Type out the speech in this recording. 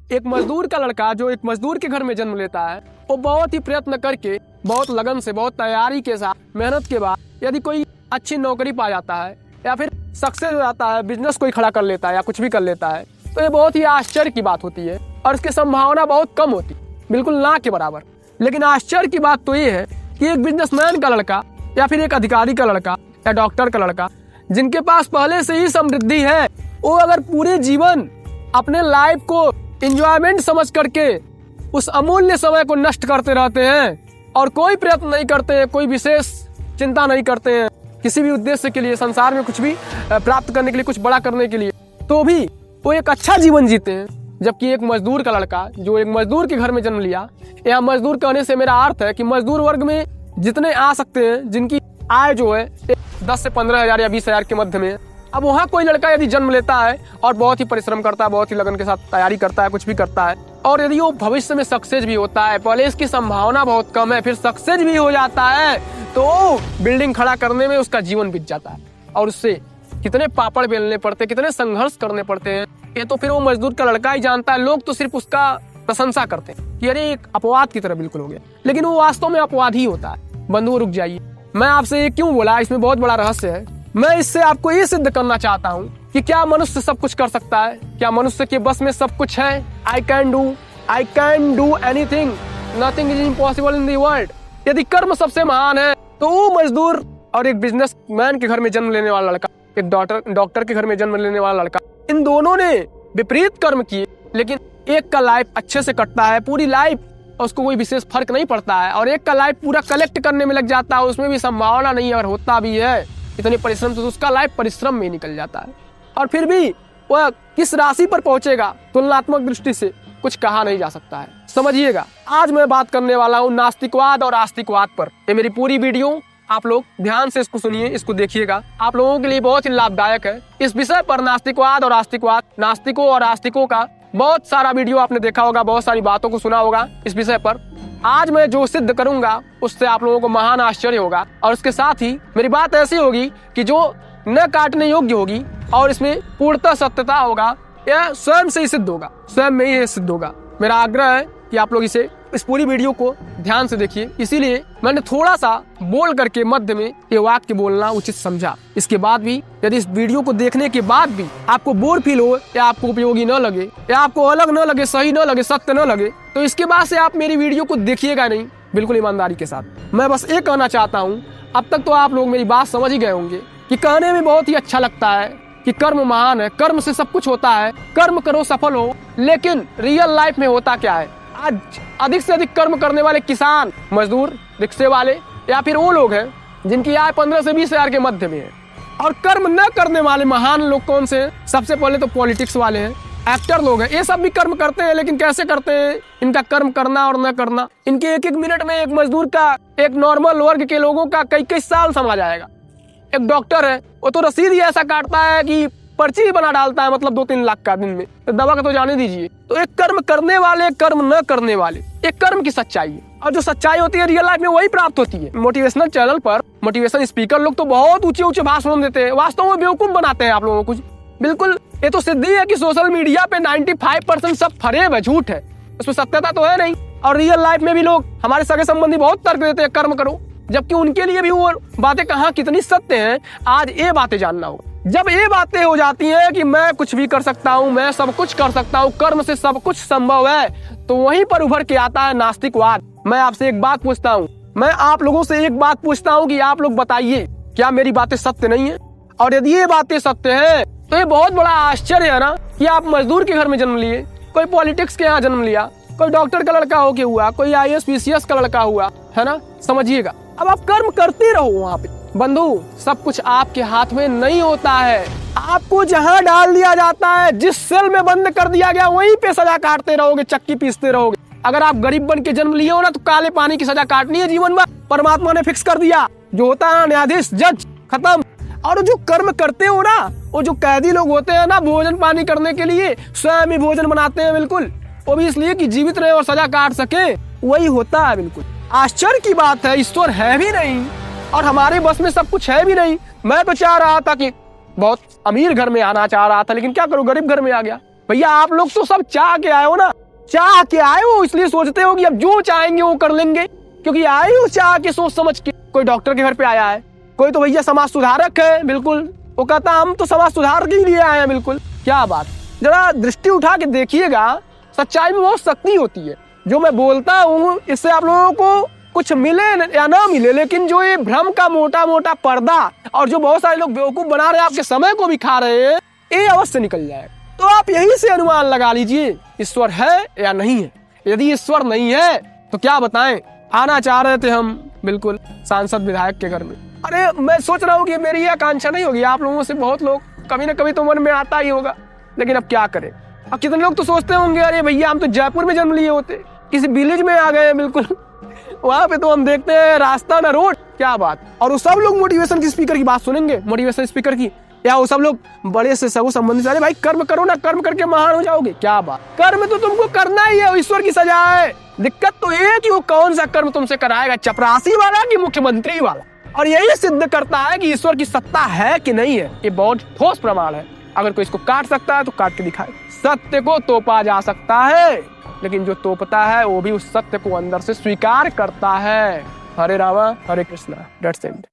एक मजदूर का लड़का जो एक मजदूर के घर में जन्म लेता है, वो बहुत ही प्रयत्न करके, बहुत लगन से, बहुत तैयारी के साथ, मेहनत के बाद यदि कोई अच्छी नौकरी पा जाता है या फिर सक्सेस हो जाता है, बिजनेस कोई खड़ा कर लेता है या कुछ भी कर लेता है, तो ये बहुत ही आश्चर्य की बात होती है और इसकी संभावना बहुत कम होती, बिल्कुल ना के बराबर। लेकिन आश्चर्य की बात तो ये है कि एक बिजनेसमैन का लड़का या फिर एक अधिकारी का लड़का या डॉक्टर का लड़का जिनके पास पहले से ही समृद्धि है, वो अगर पूरे जीवन अपने लाइफ को एंजॉयमेंट समझ करके उस अमूल्य समय को नष्ट करते रहते हैं और कोई प्रयत्न नहीं करते, कोई विशेष चिंता नहीं करते हैं किसी भी उद्देश्य के लिए, संसार में कुछ भी प्राप्त करने के लिए, कुछ बड़ा करने के लिए, तो भी वो एक अच्छा जीवन जीते हैं। जबकि एक मजदूर का लड़का जो एक मजदूर के घर में जन्म लिया, या मजदूर कहने से मेरा अर्थ है कि मजदूर वर्ग में जितने आ सकते हैं, जिनकी आय जो है 10 से 15 हजार या 20 हजार के मध्य में, अब वहाँ कोई लड़का यदि जन्म लेता है और बहुत ही परिश्रम करता है, बहुत ही लगन के साथ तैयारी करता है, कुछ भी करता है, और यदि वो भविष्य में सक्सेस भी होता है, पहले इसकी संभावना बहुत कम है, फिर सक्सेस भी हो जाता है, तो बिल्डिंग खड़ा करने में उसका जीवन बीत जाता है और उससे कितने पापड़ बेलने पड़ते हैं, कितने संघर्ष करने पड़ते हैं, ये तो फिर वो मजदूर का लड़का ही जानता है। लोग तो सिर्फ उसका प्रशंसा करते हैं कि अरे एक अपवाद की तरह बिल्कुल हो गया, लेकिन वो वास्तव में अपवाद ही होता है। बंधुओं रुक जाइए, मैं आपसे ये क्यों बोला, इसमें बहुत बड़ा रहस्य है। मैं इससे आपको ये सिद्ध करना चाहता हूँ कि क्या मनुष्य सब कुछ कर सकता है, क्या मनुष्य के बस में सब कुछ है। I can do anything, nothing is impossible in the world. यदि कर्म सबसे महान है, तो वो मजदूर और एक बिजनेसमैन के घर में जन्म लेने वाला लड़का, एक डॉक्टर के घर में जन्म लेने वाला लड़का, इन दोनों ने विपरीत कर्म किए, लेकिन एक का लाइफ अच्छे से कटता है, पूरी लाइफ उसको कोई विशेष फर्क नहीं पड़ता है, और एक का लाइफ पूरा कलेक्ट करने में लग जाता है, उसमें भी संभावना नहीं है, अगर होता भी है इतनी परिश्रम तो उसका लाइफ परिश्रम में निकल जाता है, और फिर भी वह किस राशि पर पहुंचेगा तुलनात्मक दृष्टि से कुछ कहा नहीं जा सकता है। समझिएगा, आज मैं बात करने वाला हूँ नास्तिकवाद और आस्तिकवाद पर। ये मेरी पूरी वीडियो आप लोग ध्यान से इसको सुनिए, इसको देखिएगा, आप लोगों के लिए बहुत ही लाभदायक है। इस विषय पर नास्तिकवाद और आस्तिकवाद, नास्तिकों और आस्तिकों का बहुत सारा वीडियो आपने देखा होगा, बहुत सारी बातों को सुना होगा इस विषय पर। आज मैं जो सिद्ध करूंगा उससे आप लोगों को महान आश्चर्य होगा, और इसके साथ ही मेरी बात ऐसी होगी कि जो न काटने योग्य होगी और इसमें पूर्णतः सत्यता होगा, यह स्वयं से ही सिद्ध होगा, स्वयं में ही सिद्ध होगा। मेरा आग्रह है कि आप लोग इस पूरी वीडियो को ध्यान से देखिए, इसीलिए मैंने थोड़ा सा बोल करके मध्य में ये वाक्य बोलना उचित समझा। इसके बाद भी यदि इस वीडियो को देखने के बाद भी आपको बोर फील हो, या आपको उपयोगी न लगे, या आपको अलग न लगे, सही न लगे, सत्य न लगे, तो इसके बाद से आप मेरी वीडियो को देखिएगा नहीं, बिल्कुल ईमानदारी के साथ। मैं बस ये कहना चाहता हूँ, अब तक तो आप लोग मेरी बात समझ ही गए होंगे कि कहने में बहुत ही अच्छा लगता है कि कर्म महान है, कर्म से सब कुछ होता है, कर्म करो सफल हो, लेकिन रियल लाइफ में होता क्या है। आज अधिक से अधिक कर्म करने वाले किसान, मजदूर, रिक्शे वाले, या फिर वो लोग हैं जिनकी आय 15 से 20 हजार के मध्य में है। और कर्म न करने वाले महान लोग कौन से हैं? सबसे पहले तो पॉलिटिक्स वाले हैं, एक्टर लोग हैं। ये सब भी कर्म करते हैं, लेकिन कैसे करते हैं? इनका कर्म करना और न करना, इनके एक एक मिनट में एक मजदूर का, एक नॉर्मल वर्ग के लोगों का कई कई साल समा जाएगा। एक डॉक्टर है, वो तो रसीद ही ऐसा काटता है कि पर्ची ही बना डालता है, मतलब 2-3 लाख का दिन में, तो दवा का तो जाने दीजिए। तो एक कर्म करने वाले, कर्म न करने वाले, एक कर्म की सच्चाई है, और जो सच्चाई होती है रियल लाइफ में वही प्राप्त होती है। मोटिवेशनल चैनल पर मोटिवेशन स्पीकर लोग तो बहुत ऊंचे ऊंचे भाषण देते हैं, वास्तव में बेवकूफ बनाते हैं आप लोगों को। बिल्कुल, ये तो सिद्धि है कि सोशल मीडिया पे 95% सब फरेब है, झूठ है, उसमें सत्यता तो है नहीं। और रियल लाइफ में भी लोग, हमारे सगे संबंधी बहुत तर्क देते हैं कर्म करो, जबकि उनके लिए भी वो बातें कहाँ कितनी सत्य हैं, आज ये बातें जानना होगा। जब ये बातें हो जाती हैं कि मैं कुछ भी कर सकता हूँ, मैं सब कुछ कर सकता हूँ, कर्म से सब कुछ संभव है, तो वहीं पर उभर के आता है नास्तिकवाद। मैं आपसे एक बात पूछता हूँ, मैं आप लोगों से एक बात पूछता हूँ कि आप लोग बताइए, क्या मेरी बातें सत्य नहीं है? और यदि ये बातें सत्य है, तो ये बहुत बड़ा आश्चर्य है ना कि आप मजदूर के घर में जन्म लिए, कोई पॉलिटिक्स के यहाँ जन्म लिया, कोई डॉक्टर का लड़का होके हुआ, कोई IAS PCS का लड़का हुआ, है ना। समझिएगा, अब आप कर्म करते रहो वहाँ पे। बंधु, सब कुछ आपके हाथ में नहीं होता है, आपको जहाँ डाल दिया जाता है, जिस सेल में बंद कर दिया गया, वहीं पे सजा काटते रहोगे, चक्की पीसते रहोगे। अगर आप गरीब बन के जन्म लिए हो ना, तो काले पानी की सजा काटनी है जीवन में, परमात्मा ने फिक्स कर दिया, जो होता है न्यायाधीश, जज, खत्म। और जो कर्म करते हो ना, वो जो कैदी लोग होते हैं ना, भोजन पानी करने के लिए स्वयं ही भोजन बनाते हैं, बिल्कुल, वो भी इसलिए कि जीवित रहे और सजा काट सके, वही होता है। बिल्कुल आश्चर्य की बात है, ईश्वर है भी नहीं और हमारे बस में सब कुछ है भी नहीं। मैं तो चाह रहा था कि बहुत अमीर घर में आना चाह रहा था, लेकिन क्या करूं, गरीब घर में आ गया। भैया आप लोग तो सब चाह के आए हो ना, चाह के आए हो इसलिए सोचते हो कि अब जो चाहेंगे वो कर लेंगे, क्योंकि आए हो चाह के सोच समझ के। कोई डॉक्टर के घर पे आया है, कोई तो भैया समाज सुधारक है, बिल्कुल वो कहता हम तो समाज सुधार के लिए आए हैं। बिल्कुल क्या बात, जरा दृष्टि उठा के देखिएगा, सच्चाई में बहुत शक्ति होती है। जो मैं बोलता हूँ इससे आप लोगों को कुछ मिले या ना मिले, लेकिन जो ये भ्रम का मोटा मोटा पर्दा और जो बहुत सारे लोग बेवकूफ बना रहे हैं, आपके समय को भी खा रहे हैं, ये अवश्य निकल जाए। तो आप यही से अनुमान लगा लीजिए ईश्वर है या नहीं है। यदि ईश्वर नहीं है तो क्या बताएं, आना चाह रहे थे हम बिल्कुल सांसद विधायक के घर में। अरे मैं सोच रहा हूँ कि मेरी ये आकांक्षा नहीं होगी, आप लोगों से बहुत लोग कभी ना कभी तो मन में आता ही होगा, लेकिन अब क्या करें। अब कितने लोग तो सोचते होंगे अरे भैया हम तो जयपुर में जन्म लिए होते, किसी विलेज में आ गए, बिल्कुल वहां पे तो हम देखते हैं रास्ता ना रोड। क्या बात, और वो सब लोग मोटिवेशन की स्पीकर की बात सुनेंगे, मोटिवेशन स्पीकर की, या वो सब लोग बड़े से सब संबंधित, अरे भाई कर्म करो ना, कर्म करके महान हो जाओगे। क्या बात, कर्म तो तुमको करना ही है, ईश्वर की सजा है। दिक्कत तो ये है कि वो कौन सा कर्म तुमसे कराएगा, चपरासी वाला कि मुख्यमंत्री वाला। और यही सिद्ध करता है कि ईश्वर की सत्ता है कि नहीं है। ये बहुत ठोस प्रमाण है। अगर कोई इसको काट सकता है तो काट के दिखाए। सत्य को तोपा जा सकता है, लेकिन जो तोपता है वो भी उस सत्य को अंदर से स्वीकार करता है। हरे रामा हरे कृष्णा, दैट्स इट।